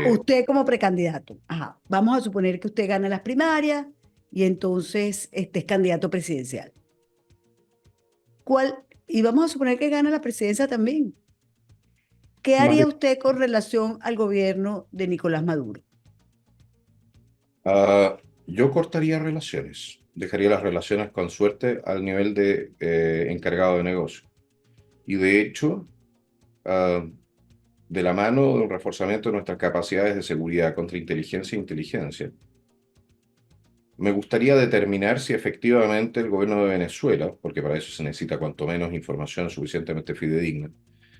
Usted como precandidato. Ajá. Vamos a suponer que usted gana las primarias y entonces este es candidato presidencial. ¿Cuál? Y vamos a suponer que gana la presidencia también. ¿Qué más haría bien, usted con relación al gobierno de Nicolás Maduro? yo cortaría relaciones, dejaría las relaciones con suerte al nivel de encargado de negocio. Y de hecho, ah, de la mano de un reforzamiento de nuestras capacidades de seguridad contra inteligencia e inteligencia, me gustaría determinar si efectivamente el gobierno de Venezuela, porque para eso se necesita cuanto menos información suficientemente fidedigna,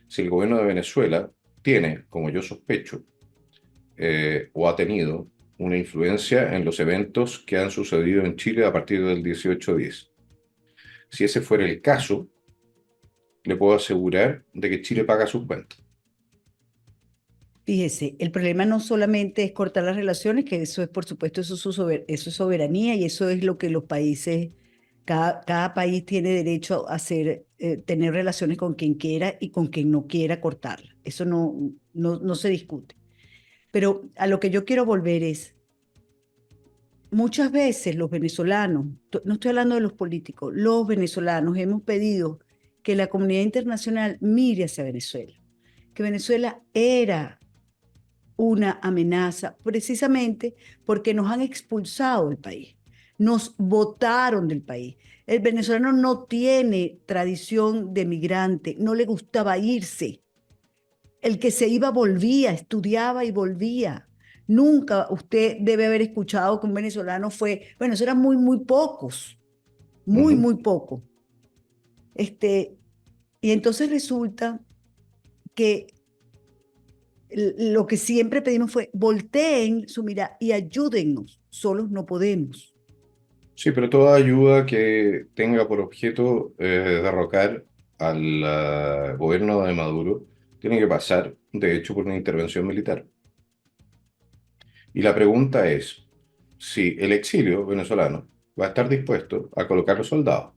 si el gobierno de Venezuela tiene, como yo sospecho, o ha tenido una influencia en los eventos que han sucedido en Chile a partir del 18-10. Si ese fuera el caso, le puedo asegurar de que Chile paga sus cuentas. Fíjese, el problema no solamente es cortar las relaciones, que eso es, por supuesto, eso es soberanía y eso es lo que los países, cada país tiene derecho a hacer, tener relaciones con quien quiera y con quien no quiera cortarlas. Eso no se discute. Pero a lo que yo quiero volver es, muchas veces los venezolanos, no estoy hablando de los políticos, los venezolanos hemos pedido que la comunidad internacional mire hacia Venezuela, que Venezuela era una amenaza precisamente porque nos han expulsado del país, nos votaron del país. El venezolano no tiene tradición de migrante, no le gustaba irse. El que se iba volvía, estudiaba y volvía. Nunca usted debe haber escuchado que un venezolano fue, bueno, eso eran muy pocos, Ujú. muy pocos. Este, y entonces resulta que lo que siempre pedimos fue volteen su mirada y ayúdennos, solos no podemos. Sí, pero toda ayuda que tenga por objeto derrocar al gobierno de Maduro tiene que pasar, de hecho, por una intervención militar. Y la pregunta es si el exilio venezolano va a estar dispuesto a colocar los soldados.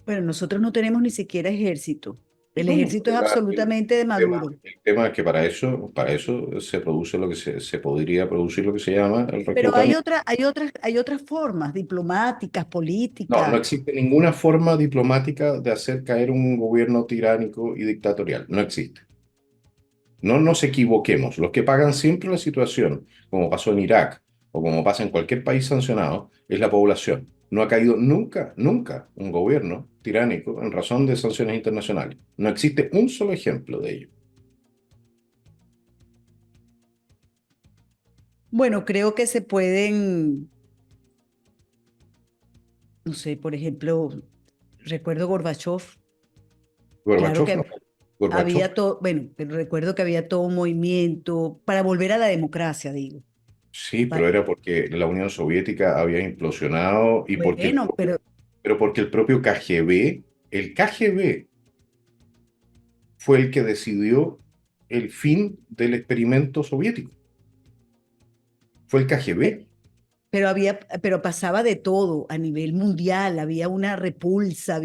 Bueno, nosotros no tenemos ni siquiera ejército. Y El bueno, ejército es absolutamente de Maduro. el tema es que para eso se produce lo que se podría producir lo que se llama el Pero reclutamiento. hay otras formas diplomáticas, No, no políticas. existe ninguna forma diplomática de hacer caer un gobierno tiránico y dictatorial. No existe. No nos equivoquemos. Los que pagan siempre la situación, como pasó en Irak o como pasa en cualquier país sancionado, es la población. No ha caído nunca, nunca un gobierno tiránico en razón de sanciones internacionales. No existe un solo ejemplo de ello. Bueno, creo que se pueden, no sé, por ejemplo, recuerdo Gorbachev, claro Gorbachev no. que Gorbachev había todo, bueno, pero recuerdo que había todo un movimiento para volver a la democracia, digo. sí, pero Pa- era porque la Unión Soviética había implosionado y porque Bueno, pero, pero porque el propio KGB, el KGB fue el que decidió el fin del experimento soviético. Fue el KGB. pero pasaba de todo a nivel mundial, había una repulsa,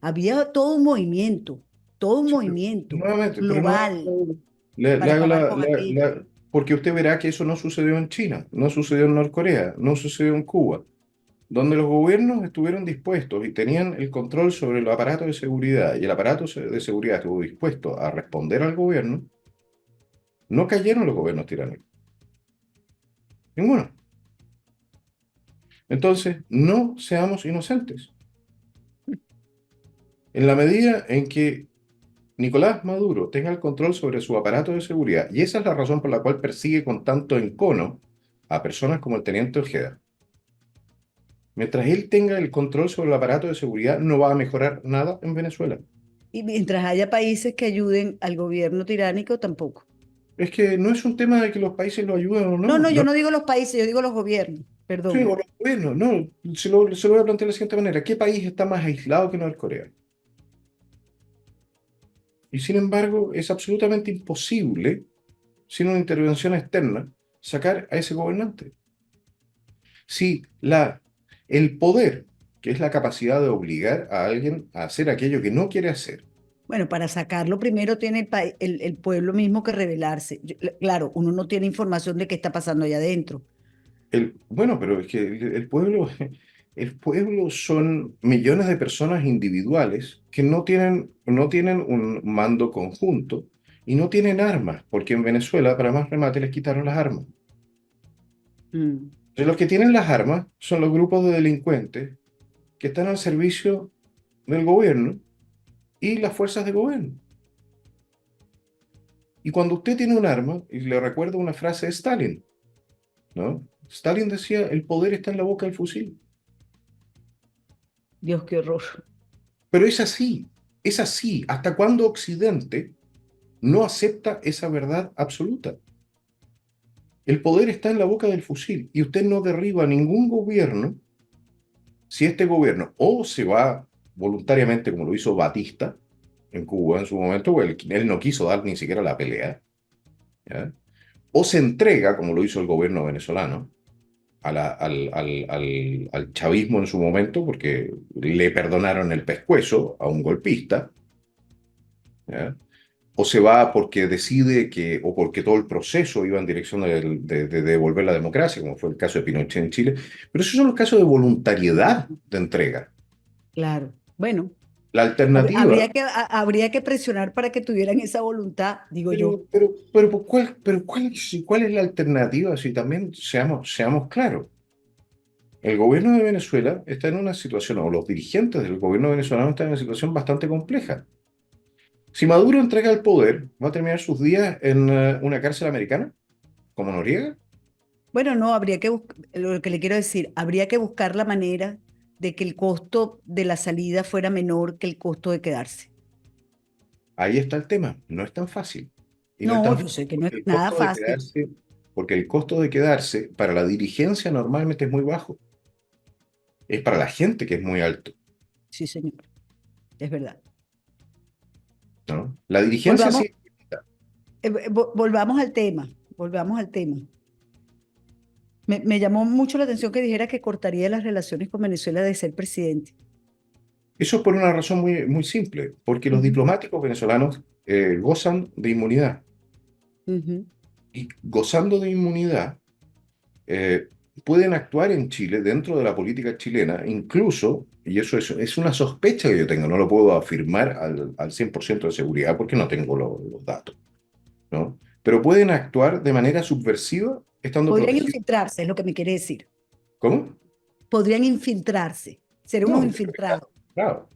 había todo un Sí, movimiento nuevamente, pero global nuevamente le para hago acabar con aquello. porque usted verá que eso no sucedió en China, no sucedió en Norcorea, no sucedió en Cuba, donde los gobiernos estuvieron dispuestos y tenían el control sobre el aparato de seguridad y el aparato de seguridad estuvo dispuesto a responder al gobierno, no cayeron los gobiernos tiránicos, ninguno. Entonces, no seamos inocentes. En la medida en que Nicolás Maduro tenga el control sobre su aparato de seguridad, y esa es la razón por la cual persigue con tanto encono a personas como el teniente Ojeda. Mientras él tenga el control sobre el aparato de seguridad, no va a mejorar nada en Venezuela. Y mientras haya países que ayuden al gobierno tiránico, tampoco. Es que no es un tema de que los países lo ayuden o No, no. no, yo No, no digo los países, yo digo los gobiernos, sí, perdón. o los gobiernos, no. Se lo voy a plantear de la siguiente manera. ¿Qué país está más aislado que Norcorea? Y sin embargo, es absolutamente imposible, sin una intervención externa, sacar a ese gobernante. Si el poder, que es la capacidad de obligar a alguien a hacer aquello que no quiere hacer, Bueno, para sacarlo primero tiene el pueblo mismo que rebelarse. Claro, uno no tiene información de qué está pasando allá adentro. Bueno, pero es que el pueblo son millones de personas individuales que no tienen un mando conjunto y no tienen armas, porque en Venezuela, para más remate, les quitaron las armas. Mm. Entonces, los que tienen las armas son los grupos de delincuentes que están al servicio del gobierno y las fuerzas de gobierno. Y cuando usted tiene un arma, y le recuerdo una frase de Stalin, ¿no? Stalin decía, el poder está en la boca del fusil. Dios, qué horror. Pero es así. ¿Hasta cuándo Occidente no acepta esa verdad absoluta? El poder está en la boca del fusil y usted no derriba ningún gobierno si este gobierno o se va voluntariamente, como lo hizo Batista en Cuba en su momento, porque él no quiso dar ni siquiera la pelea, ¿ya? O se entrega, como lo hizo el gobierno venezolano, al chavismo en su momento, porque le perdonaron el pescuezo a un golpista, ¿ya? O se va porque decide que, o porque todo el proceso iba en dirección de devolver la democracia, como fue el caso de Pinochet en Chile. Pero esos son los casos de voluntariedad de entrega. Claro. Bueno, La alternativa, habría que presionar para que tuvieran esa voluntad, digo yo. ¿cuál es la alternativa? Si también seamos claros. El gobierno de Venezuela está en una situación, o los dirigentes del gobierno venezolano están en una situación bastante compleja. Si Maduro entrega el poder, va a terminar sus días en una cárcel americana, como Noriega. Bueno, no, lo que le quiero decir, habría que buscar la manera de que el costo de la salida fuera menor que el costo de quedarse. Ahí está el tema. No es tan fácil. Y no es No, tan yo fácil sé que no es nada fácil. porque el costo de quedarse para la dirigencia normalmente es muy bajo. Es para la gente que es muy alto, Sí, señor, es verdad. ¿no? La dirigencia Volvamos, sí. volvamos al tema, volvamos al tema. Me llamó mucho la atención que dijera que cortaría las relaciones con Venezuela de ser presidente. Eso es por una razón muy, muy simple, porque los Ujú, diplomáticos venezolanos gozan de inmunidad. ujú. Y gozando de inmunidad, eh, pueden actuar en Chile dentro de la política chilena, incluso, y eso es una sospecha que yo tengo, no lo puedo afirmar al 100% de seguridad porque no tengo los datos, ¿no? Pero pueden actuar de manera subversiva estando Podrían protegidos. infiltrarse, es lo que me quiere decir. ¿Cómo? Podrían infiltrarse, ser unos No, yo creo que está infiltrados. claro.